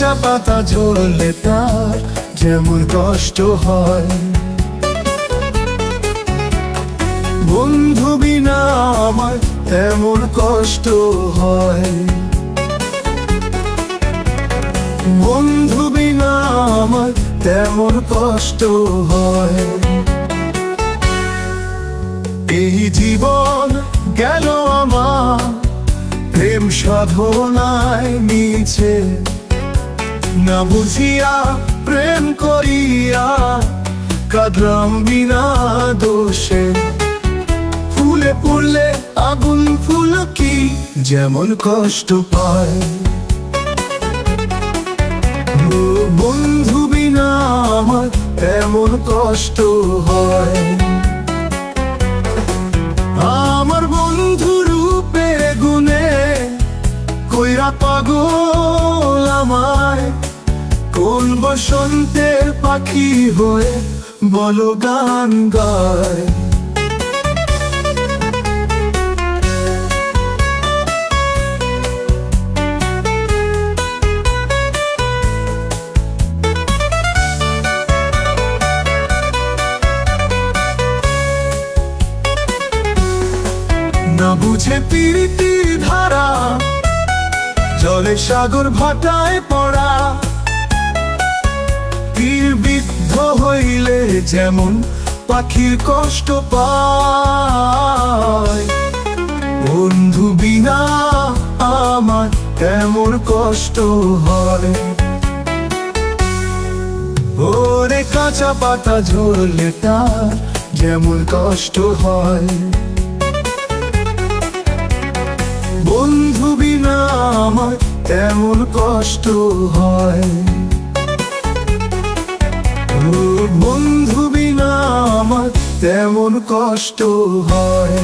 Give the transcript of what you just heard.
কাঁচা পাতা ঝরলে তার যেমন কষ্ট হয়, বন্ধু বিনা আমার তেমন কষ্ট হয়। বন্ধু বিনা আমার তেমন কষ্ট হয়। এই জীবন গেল আমার প্রেম সাধনায় মিছে, না বুঝিয়া প্রেম করিয়া কাঁদলাম বিনা দোষে। ফুলে পড়লে আগুন ফুলকি যেমন কষ্ট পায়, বন্ধু বিনা আমার তেমন কষ্ট হয়। আমার বন্ধু রূপে গুণে কইরা পাগল আমায়, কোন বসন্তের পাখি হয়ে বলো গান গায়। না বুঝে প্রীতির ধারা, জলে সাগর ভাটায় পড়া, তীর বিদ্ধ হইলে যেমন পাখির কষ্ট পায়, বন্ধু বিনা আমার তেমন কষ্ট হয়। ওরে কাঁচা পাতা ঝরলে তার যেমন কষ্ট হয়, বন্ধু বিনা আমার তেমন কষ্ট হয়। বন্ধু বিনা আমার তেমন কষ্ট হয়।